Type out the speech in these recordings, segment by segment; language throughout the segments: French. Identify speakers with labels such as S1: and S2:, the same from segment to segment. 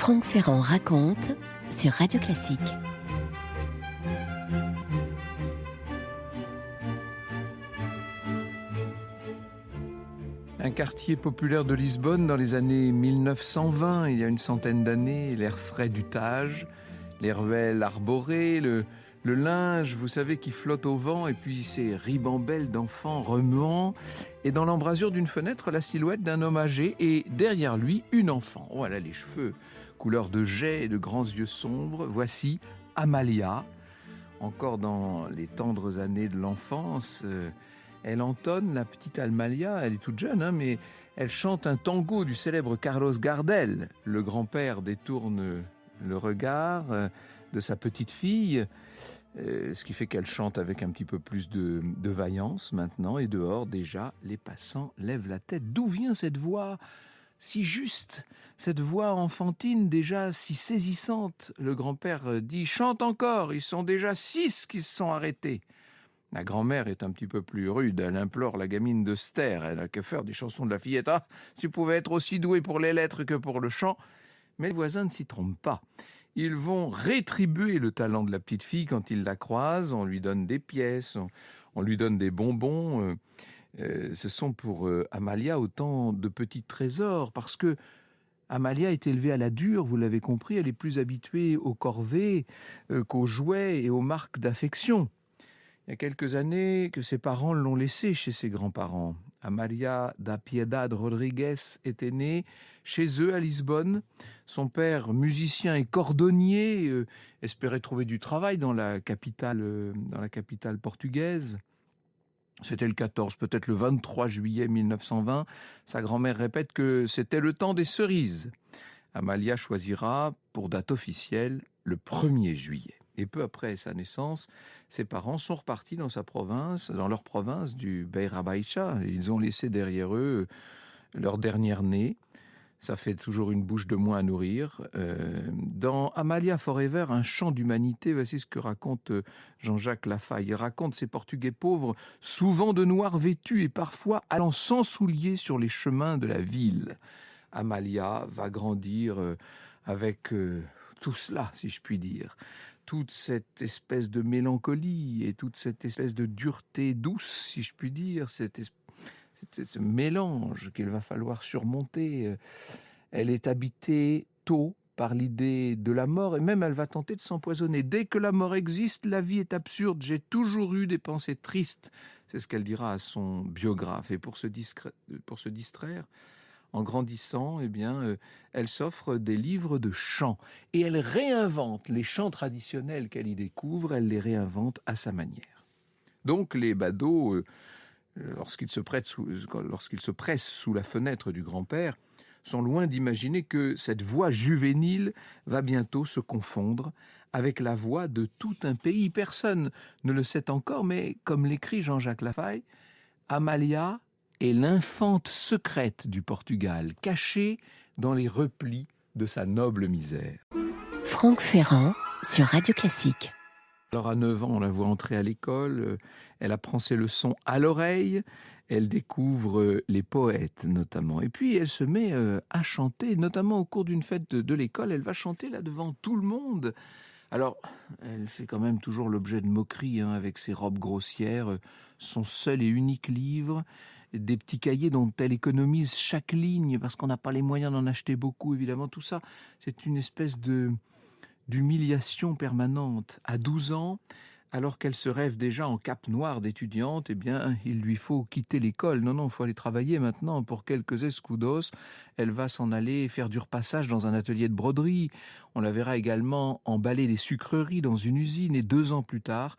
S1: Franck Ferrand raconte sur Radio Classique.
S2: Un quartier populaire de Lisbonne dans les années 1920, il y a une centaine d'années, l'air frais du Tage, les ruelles arborées, le linge, vous savez, qui flotte au vent, et puis ces ribambelles d'enfants remuants, et dans l'embrasure d'une fenêtre, la silhouette d'un homme âgé, et derrière lui, une enfant. Voilà les cheveux, couleur de jais et de grands yeux sombres. Voici Amalia, encore dans les tendres années de l'enfance. Elle entonne, la petite Amalia, elle est toute jeune, mais elle chante un tango du célèbre Carlos Gardel. Le grand-père détourne le regard de sa petite fille, ce qui fait qu'elle chante avec un petit peu plus de vaillance maintenant. Et dehors, déjà, les passants lèvent la tête. D'où vient cette voix si juste, cette voix enfantine déjà si saisissante? Le grand-père dit « Chante encore, ils sont déjà 6 qui se sont arrêtés ». La grand-mère est un petit peu plus rude, elle implore la gamine de se taire. Elle a que faire des chansons de la fillette. Ah, si tu pouvais être aussi doué pour les lettres que pour le chant. Mais les voisins ne s'y trompent pas. Ils vont rétribuer le talent de la petite fille quand ils la croisent. On lui donne des pièces, on lui donne des bonbons. Ce sont pour Amalia autant de petits trésors, parce que Amalia est élevée à la dure, vous l'avez compris. Elle est plus habituée aux corvées qu'aux jouets et aux marques d'affection. Il y a quelques années que ses parents l'ont laissée chez ses grands-parents. Amalia da Piedade Rodrigues était née chez eux à Lisbonne. Son père, musicien et cordonnier, espérait trouver du travail dans la capitale portugaise. C'était le 14, peut-être le 23 juillet 1920. Sa grand-mère répète que c'était le temps des cerises. Amalia choisira pour date officielle le 1er juillet. Et peu après sa naissance, ses parents sont repartis dans leur province du Beira Baixa. Ils ont laissé derrière eux leur dernière-née. Ça fait toujours une bouche de moins à nourrir. Dans Amalia Forever, un chant d'humanité, voici ce que raconte Jean-Jacques Lafaille. Il raconte ces Portugais pauvres, souvent de noir vêtus et parfois allant sans souliers sur les chemins de la ville. Amalia va grandir avec tout cela, si je puis dire. Toute cette espèce de mélancolie et toute cette espèce de dureté douce, si je puis dire, ce mélange qu'il va falloir surmonter. Elle est habitée tôt par l'idée de la mort, et même elle va tenter de s'empoisonner. Dès que la mort existe, la vie est absurde. J'ai toujours eu des pensées tristes. C'est ce qu'elle dira à son biographe. Et pour se distraire, en grandissant, elle s'offre des livres de chants. Et elle réinvente les chants traditionnels qu'elle y découvre, elle les réinvente à sa manière. Donc les badauds, lorsqu'ils se pressent sous la fenêtre du grand-père, sont loin d'imaginer que cette voix juvénile va bientôt se confondre avec la voix de tout un pays. Personne ne le sait encore, mais comme l'écrit Jean-Jacques Lafaille, Amalia est l'infante secrète du Portugal, cachée dans les replis de sa noble misère.
S1: Franck Ferrand sur Radio Classique.
S2: Alors à 9 ans, on la voit entrer à l'école, elle apprend ses leçons à l'oreille, elle découvre les poètes notamment. Et puis elle se met à chanter, notamment au cours d'une fête de l'école. Elle va chanter là devant tout le monde. Alors, elle fait quand même toujours l'objet de moqueries avec ses robes grossières, son seul et unique livre, des petits cahiers dont elle économise chaque ligne parce qu'on n'a pas les moyens d'en acheter beaucoup, évidemment. Tout ça, c'est une espèce d'humiliation permanente. À 12 ans, alors qu'elle se rêve déjà en cape noire d'étudiante, il lui faut quitter l'école. Non, il faut aller travailler maintenant pour quelques escudos. Elle va s'en aller faire du repassage dans un atelier de broderie. On la verra également emballer des sucreries dans une usine. Et 2 ans plus tard,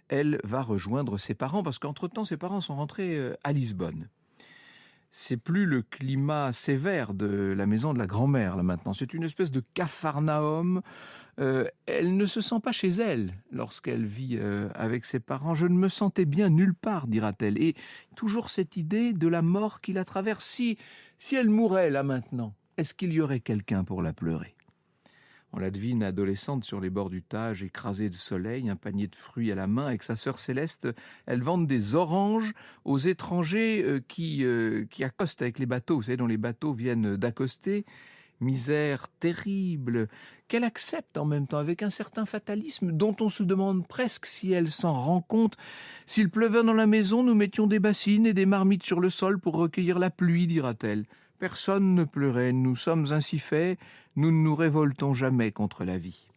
S2: elle va rejoindre ses parents, parce qu'entre-temps, ses parents sont rentrés à Lisbonne. C'est plus le climat sévère de la maison de la grand-mère, là, maintenant. C'est une espèce de capharnaüm. Elle ne se sent pas chez elle lorsqu'elle vit avec ses parents. « Je ne me sentais bien nulle part », dira-t-elle. Et toujours cette idée de la mort qui la traverse. Si elle mourait, là, maintenant, est-ce qu'il y aurait quelqu'un pour la pleurer ? On la devine adolescente sur les bords du Tage, écrasée de soleil, un panier de fruits à la main. Avec sa sœur Céleste, elle vend des oranges aux étrangers qui accostent avec les bateaux. Vous savez, dont les bateaux viennent d'accoster. misère terrible, qu'elle accepte en même temps avec un certain fatalisme dont on se demande presque si elle s'en rend compte. S'il pleuvait dans la maison, nous mettions des bassines et des marmites sur le sol pour recueillir la pluie, dira-t-elle. Personne ne pleurait, nous sommes ainsi faits, nous ne nous révoltons jamais contre la vie.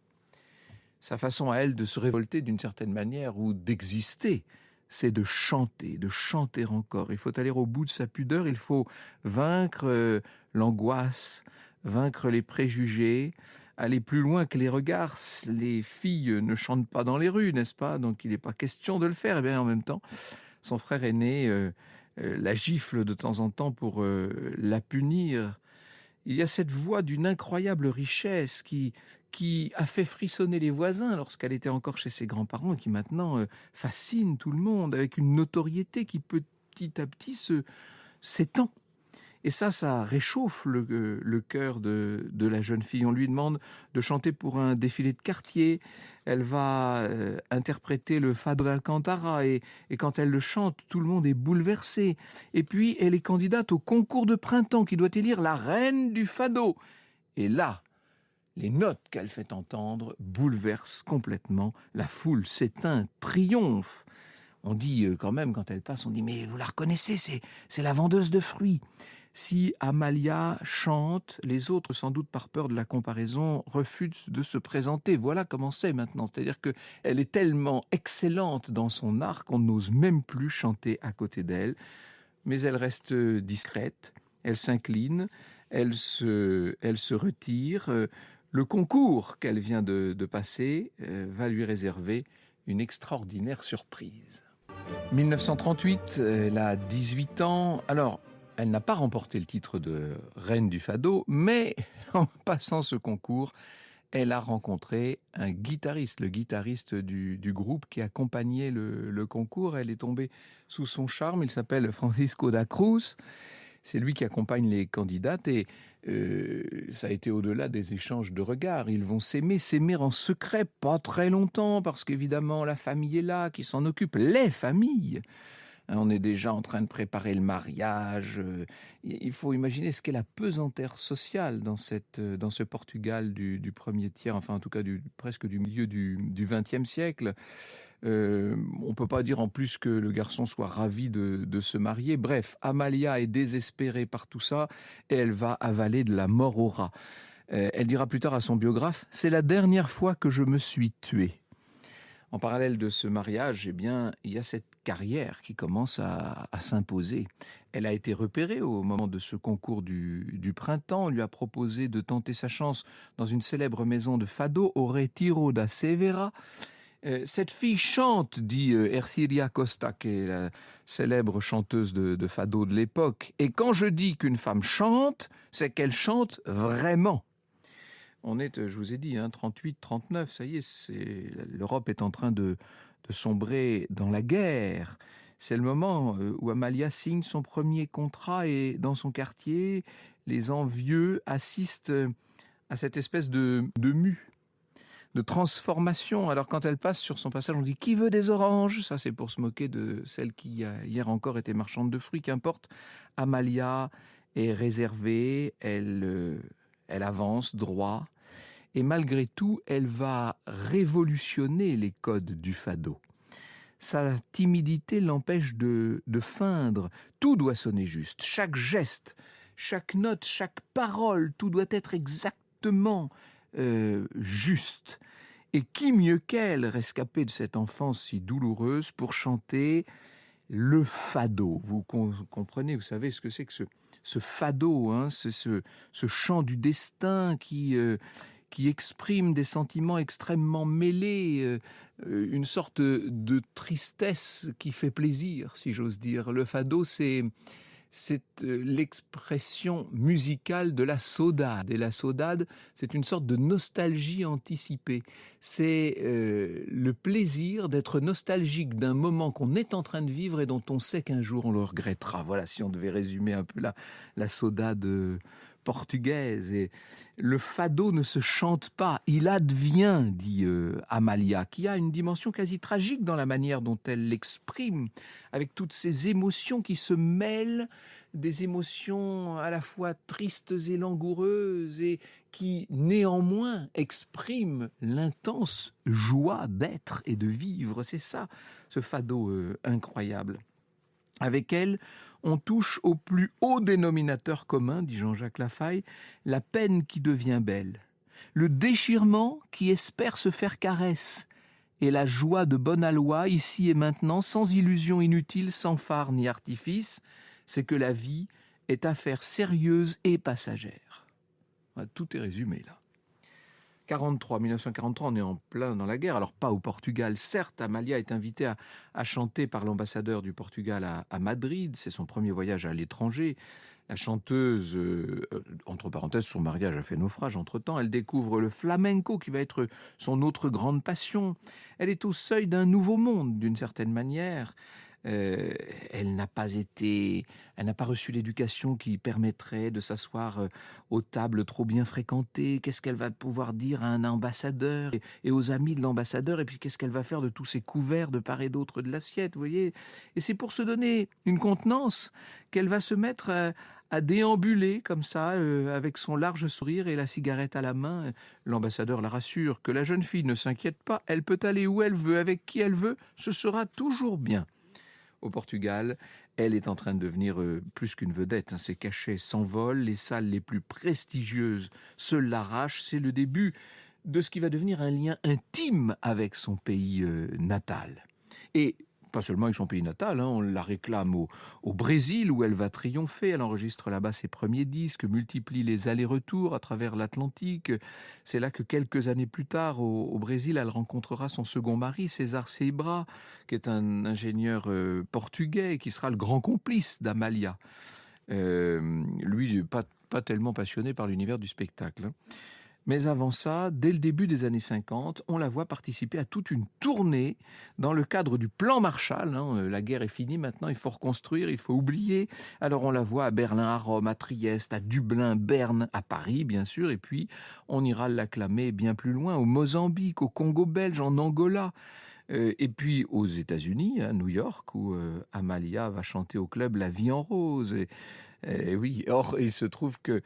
S2: Sa façon à elle de se révolter d'une certaine manière ou d'exister, c'est de chanter encore. Il faut aller au bout de sa pudeur, il faut vaincre l'angoisse, vaincre les préjugés, aller plus loin que les regards. Les filles ne chantent pas dans les rues, n'est-ce pas? Donc il n'est pas question de le faire. Et bien en même temps, son frère aîné la gifle de temps en temps pour la punir. Il y a cette voix d'une incroyable richesse qui a fait frissonner les voisins lorsqu'elle était encore chez ses grands-parents et qui maintenant fascine tout le monde avec une notoriété qui petit à petit s'étend. Et ça réchauffe le cœur de la jeune fille. On lui demande de chanter pour un défilé de quartier. Elle va interpréter le Fado d'Alcantara et quand elle le chante, tout le monde est bouleversé. Et puis, elle est candidate au concours de printemps qui doit élire la reine du Fado. Et là, les notes qu'elle fait entendre bouleversent complètement la foule. C'est un triomphe. On dit quand même, quand elle passe, on dit « Mais vous la reconnaissez, c'est la vendeuse de fruits ». Si Amalia chante, les autres, sans doute par peur de la comparaison, refusent de se présenter. Voilà comment c'est maintenant. C'est-à-dire qu'elle est tellement excellente dans son art qu'on n'ose même plus chanter à côté d'elle. Mais elle reste discrète, elle s'incline, elle se retire. Le concours qu'elle vient de passer va lui réserver une extraordinaire surprise. 1938, elle a 18 ans. Alors, elle n'a pas remporté le titre de reine du Fado, mais en passant ce concours, elle a rencontré un guitariste, le guitariste du groupe qui accompagnait le concours. Elle est tombée sous son charme, il s'appelle Francisco da Cruz. C'est lui qui accompagne les candidates et ça a été au-delà des échanges de regards. Ils vont s'aimer en secret, pas très longtemps, parce qu'évidemment la famille est là, qui s'en occupe, les familles. On est déjà en train de préparer le mariage. Il faut imaginer ce qu'est la pesanteur sociale dans ce Portugal du premier tiers, enfin en tout cas presque du milieu du XXe siècle. On ne peut pas dire en plus que le garçon soit ravi de se marier. Bref, Amalia est désespérée par tout ça et elle va avaler de la mort au rat. Elle dira plus tard à son biographe « C'est la dernière fois que je me suis tuée ». En parallèle de ce mariage, eh bien, il y a cette carrière qui commence à s'imposer. Elle a été repérée au moment de ce concours du printemps. On lui a proposé de tenter sa chance dans une célèbre maison de Fado, au Retiro da Severa. Cette fille chante, dit Ercilia Costa, qui est la célèbre chanteuse de Fado de l'époque. Et quand je dis qu'une femme chante, c'est qu'elle chante vraiment. On est, je vous ai dit, 38, 39, ça y est, l'Europe est en train de sombrer dans la guerre. C'est le moment où Amalia signe son premier contrat et dans son quartier, les envieux assistent à cette espèce de mue, de transformation. Alors quand elle passe sur son passage, on dit « Qui veut des oranges ?» Ça c'est pour se moquer de celle qui hier encore était marchande de fruits. Qu'importe, Amalia est réservée, elle avance droit. Et malgré tout, elle va révolutionner les codes du Fado. Sa timidité l'empêche de feindre. Tout doit sonner juste. Chaque geste, chaque note, chaque parole, tout doit être exactement juste. Et qui mieux qu'elle, rescapée de cette enfance si douloureuse, pour chanter le Fado. Vous comprenez, vous savez ce que c'est que ce Fado, c'est ce chant du destin qui exprime des sentiments extrêmement mêlés, une sorte de tristesse qui fait plaisir, si j'ose dire. Le Fado, c'est l'expression musicale de la saudade. Et la saudade, c'est une sorte de nostalgie anticipée. C'est le plaisir d'être nostalgique d'un moment qu'on est en train de vivre et dont on sait qu'un jour on le regrettera. Voilà, si on devait résumer un peu la saudade portugaise. Et le Fado ne se chante pas, il advient, dit Amalia, qui a une dimension quasi tragique dans la manière dont elle l'exprime, avec toutes ces émotions qui se mêlent, des émotions à la fois tristes et langoureuses et qui néanmoins expriment l'intense joie d'être et de vivre. C'est ça, ce fado incroyable. Avec elle, on touche au plus haut dénominateur commun, dit Jean-Jacques Lafaille, la peine qui devient belle, le déchirement qui espère se faire caresse, et la joie de bonne aloi, ici et maintenant, sans illusion inutile, sans phare ni artifice, c'est que la vie est affaire sérieuse et passagère. Voilà, tout est résumé là. 1943, on est en plein dans la guerre. Alors pas au Portugal, certes. Amalia est invitée à chanter par l'ambassadeur du Portugal à Madrid. C'est son premier voyage à l'étranger. La chanteuse, entre parenthèses, son mariage a fait naufrage entre-temps. Elle découvre le flamenco qui va être son autre grande passion. Elle est au seuil d'un nouveau monde, d'une certaine manière. Elle n'a pas reçu l'éducation qui permettrait de s'asseoir aux tables trop bien fréquentées. Qu'est-ce qu'elle va pouvoir dire à un ambassadeur et aux amis de l'ambassadeur? Et puis qu'est-ce qu'elle va faire de tous ces couverts de part et d'autre de l'assiette, vous voyez? Et c'est pour se donner une contenance qu'elle va se mettre à déambuler comme ça, avec son large sourire et la cigarette à la main. L'ambassadeur la rassure que la jeune fille ne s'inquiète pas, elle peut aller où elle veut, avec qui elle veut, ce sera toujours bien. Au Portugal, elle est en train de devenir plus qu'une vedette. Ses cachets s'envolent, les salles les plus prestigieuses se l'arrachent. C'est le début de ce qui va devenir un lien intime avec son pays natal. Et pas seulement avec son pays natal, on la réclame au Brésil où elle va triompher. Elle enregistre là-bas ses premiers disques, multiplie les allers-retours à travers l'Atlantique. C'est là que quelques années plus tard, au Brésil, elle rencontrera son second mari, César Seibra, qui est un ingénieur portugais qui sera le grand complice d'Amalia. Lui, pas tellement passionné par l'univers du spectacle. Mais avant ça, dès le début des années 50, on la voit participer à toute une tournée dans le cadre du plan Marshall. La guerre est finie maintenant, il faut reconstruire, il faut oublier. Alors on la voit à Berlin, à Rome, à Trieste, à Dublin, Berne, à Paris bien sûr. Et puis on ira l'acclamer bien plus loin, au Mozambique, au Congo belge, en Angola. Et puis aux États-Unis, à New York, où Amalia va chanter au club La Vie en Rose. Et oui, or il se trouve que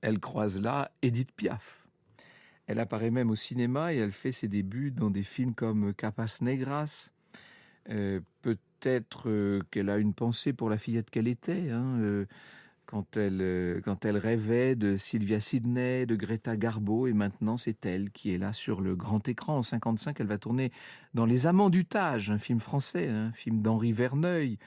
S2: elle croise là Edith Piaf. Elle apparaît même au cinéma et elle fait ses débuts dans des films comme Capas Negras. Peut-être qu'elle a une pensée pour la fillette qu'elle était, quand elle rêvait de Sylvia Sidney, de Greta Garbo, et maintenant c'est elle qui est là sur le grand écran. En 1955, elle va tourner dans Les Amants du Tage, un film français, un film d'Henri Verneuil.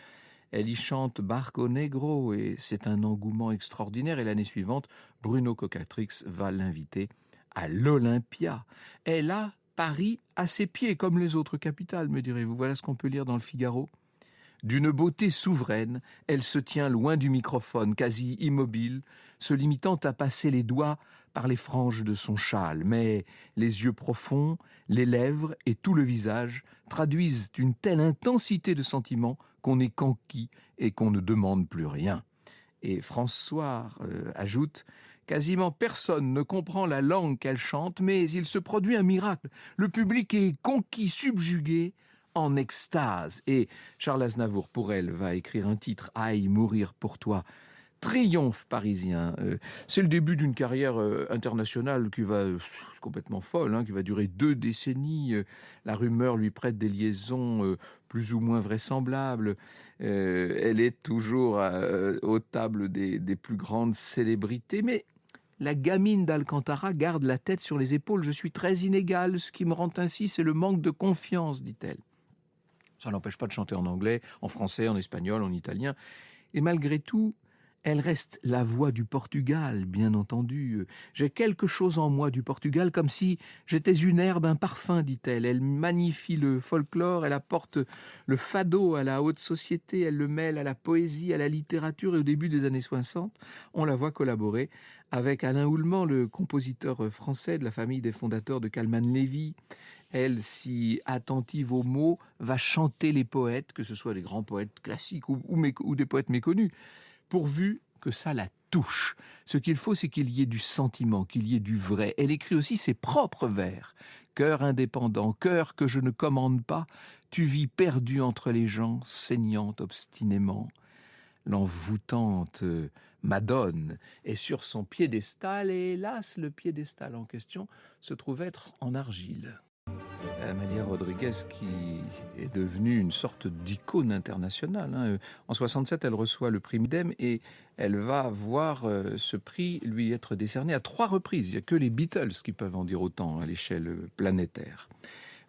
S2: Elle y chante Barco Negro et c'est un engouement extraordinaire. Et l'année suivante, Bruno Cocatrix va l'inviter à l'Olympia. Elle a Paris à ses pieds, comme les autres capitales, me direz-vous. Voilà ce qu'on peut lire dans le Figaro. D'une beauté souveraine, elle se tient loin du microphone, quasi immobile, se limitant à passer les doigts par les franges de son châle. Mais les yeux profonds, les lèvres et tout le visage traduisent une telle intensité de sentiment qu'on est conquis et qu'on ne demande plus rien. Et François ajoute « Quasiment personne ne comprend la langue qu'elle chante, mais il se produit un miracle. Le public est conquis, subjugué, en extase. » Et Charles Aznavour, pour elle, va écrire un titre « Aïe, mourir pour toi ». Triomphe parisien. C'est le début d'une carrière internationale qui va complètement folle, qui va durer 2 décennies. La rumeur lui prête des liaisons plus ou moins vraisemblables. Elle est toujours aux tables des plus grandes célébrités, mais la gamine d'Alcantara garde la tête sur les épaules. « Je suis très inégale, ce qui me rend ainsi, c'est le manque de confiance », dit-elle. Ça n'empêche pas de chanter en anglais, en français, en espagnol, en italien. Et malgré tout, elle reste la voix du Portugal, bien entendu. J'ai quelque chose en moi du Portugal, comme si j'étais une herbe, un parfum, dit-elle. Elle magnifie le folklore, elle apporte le fado à la haute société, elle le mêle à la poésie, à la littérature. Et au début des années 60, on la voit collaborer avec Alain Oulman, le compositeur français de la famille des fondateurs de Calman-Lévy. Elle, si attentive aux mots, va chanter les poètes, que ce soit les grands poètes classiques ou des poètes méconnus, pourvu que ça la touche. Ce qu'il faut, c'est qu'il y ait du sentiment, qu'il y ait du vrai. Elle écrit aussi ses propres vers. Cœur indépendant, cœur que je ne commande pas, tu vis perdu entre les gens, saignant obstinément. L'envoûtante Madone est sur son piédestal et hélas, le piédestal en question se trouve être en argile. Amalia Rodriguez qui est devenue une sorte d'icône internationale. En 67, elle reçoit le prix Midem et elle va voir ce prix lui être décerné à 3 reprises. Il n'y a que les Beatles qui peuvent en dire autant à l'échelle planétaire.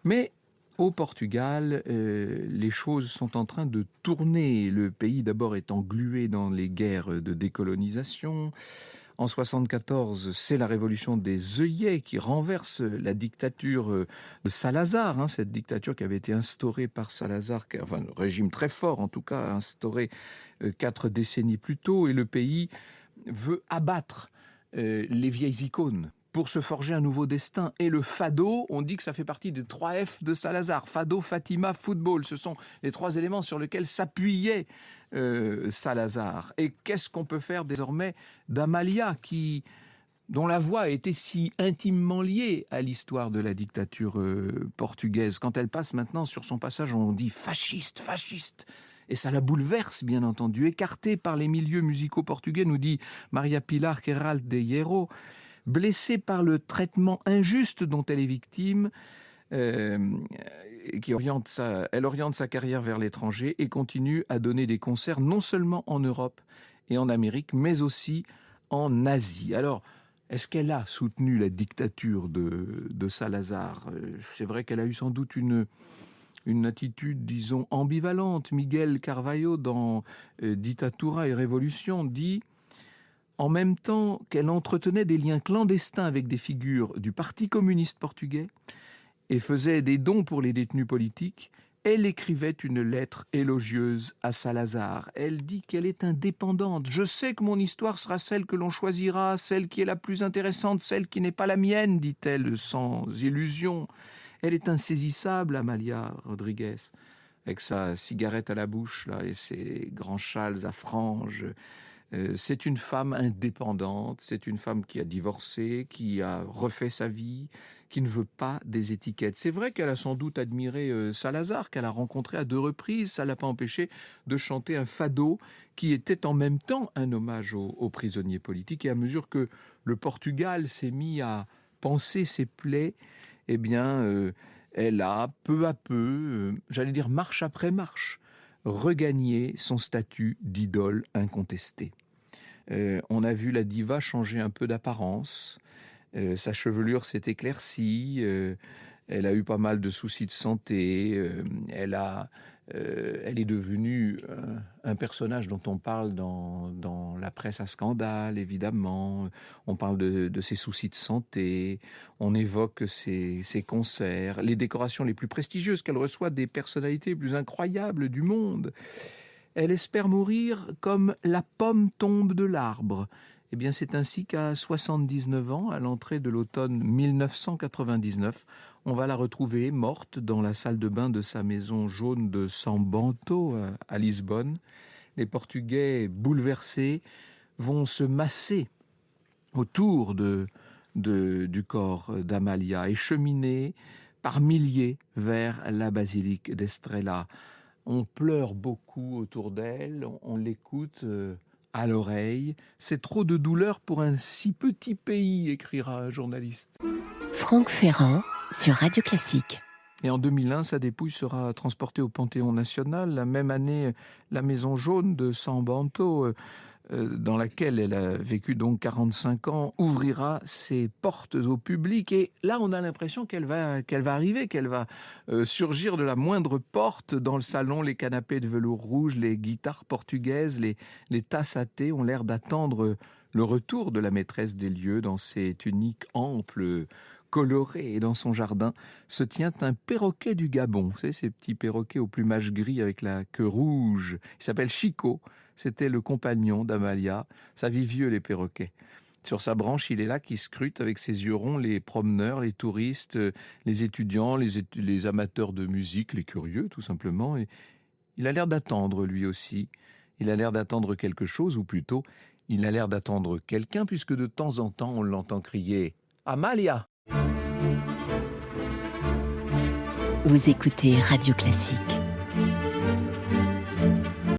S2: Mais au Portugal, les choses sont en train de tourner. Le pays d'abord est englué dans les guerres de décolonisation. En 74, c'est la révolution des œillets qui renverse la dictature de Salazar, cette dictature qui avait été instaurée par Salazar, enfin un régime très fort en tout cas, instauré 4 décennies plus tôt, et le pays veut abattre les vieilles icônes pour se forger un nouveau destin. Et le fado, on dit que ça fait partie des 3 F de Salazar. Fado, Fatima, football. Ce sont les 3 éléments sur lesquels s'appuyait Salazar. Et qu'est-ce qu'on peut faire désormais d'Amalia, dont la voix était si intimement liée à l'histoire de la dictature portugaise. Quand elle passe maintenant sur son passage, on dit fasciste, fasciste. Et ça la bouleverse, bien entendu. Écartée par les milieux musicaux portugais, nous dit Maria Pilar Queiral de Hierro, blessée par le traitement injuste dont elle est victime, elle oriente sa carrière vers l'étranger et continue à donner des concerts non seulement en Europe et en Amérique, mais aussi en Asie. Alors, est-ce qu'elle a soutenu la dictature de Salazar ? C'est vrai qu'elle a eu sans doute une attitude, disons, ambivalente. Miguel Carvalho, dans Ditatura et Révolution, dit: en même temps qu'elle entretenait des liens clandestins avec des figures du Parti communiste portugais et faisait des dons pour les détenus politiques, elle écrivait une lettre élogieuse à Salazar. Elle dit qu'elle est indépendante. Je sais que mon histoire sera celle que l'on choisira, celle qui est la plus intéressante, celle qui n'est pas la mienne, dit-elle sans illusion. Elle est insaisissable, Amalia Rodriguez, avec sa cigarette à la bouche là, et ses grands châles à franges. C'est une femme indépendante, c'est une femme qui a divorcé, qui a refait sa vie, qui ne veut pas des étiquettes. C'est vrai qu'elle a sans doute admiré Salazar, qu'elle a rencontré à 2 reprises. Ça ne l'a pas empêché de chanter un fado qui était en même temps un hommage aux prisonniers politiques. Et à mesure que le Portugal s'est mis à panser ses plaies, eh bien, elle a peu à peu, j'allais dire marche après marche, regagner son statut d'idole incontestée. On a vu la diva changer un peu d'apparence, sa chevelure s'est éclaircie, elle a eu pas mal de soucis de santé, elle est devenue un personnage dont on parle dans la presse à scandale, évidemment. On parle de ses soucis de santé, on évoque ses concerts, les décorations les plus prestigieuses qu'elle reçoit des personnalités les plus incroyables du monde. Elle espère mourir comme la pomme tombe de l'arbre. Eh bien, c'est ainsi qu'à 79 ans, à l'entrée de l'automne 1999, on va la retrouver morte dans la salle de bain de sa maison jaune de São Bento à Lisbonne. Les Portugais, bouleversés, vont se masser autour du corps d'Amalia et cheminer par milliers vers la basilique d'Estrela. On pleure beaucoup autour d'elle, on l'écoute à l'oreille. C'est trop de douleur pour un si petit pays, écrira un journaliste.
S1: Franck Ferrand sur Radio Classique.
S2: Et en 2001, sa dépouille sera transportée au Panthéon national. La même année, la Maison jaune de São Bento, dans laquelle elle a vécu donc 45 ans, ouvrira ses portes au public. Et là, on a l'impression qu'elle va arriver, qu'elle va surgir de la moindre porte dans le salon. Les canapés de velours rouge, les guitares portugaises, les tasses à thé ont l'air d'attendre le retour de la maîtresse des lieux dans ses tuniques amples, colorées. Et dans son jardin se tient un perroquet du Gabon. Vous savez, ces petits perroquets au plumage gris avec la queue rouge. Il s'appelle Chico. C'était le compagnon d'Amalia. Ça vit vieux, les perroquets. Sur sa branche, il est là qui scrute avec ses yeux ronds les promeneurs, les touristes, les étudiants, les amateurs de musique, les curieux tout simplement. Et il a l'air d'attendre lui aussi. Il a l'air d'attendre quelque chose, ou plutôt, Il a l'air d'attendre quelqu'un puisque de temps en temps on l'entend crier « Amalia !»
S1: Vous écoutez Radio Classique.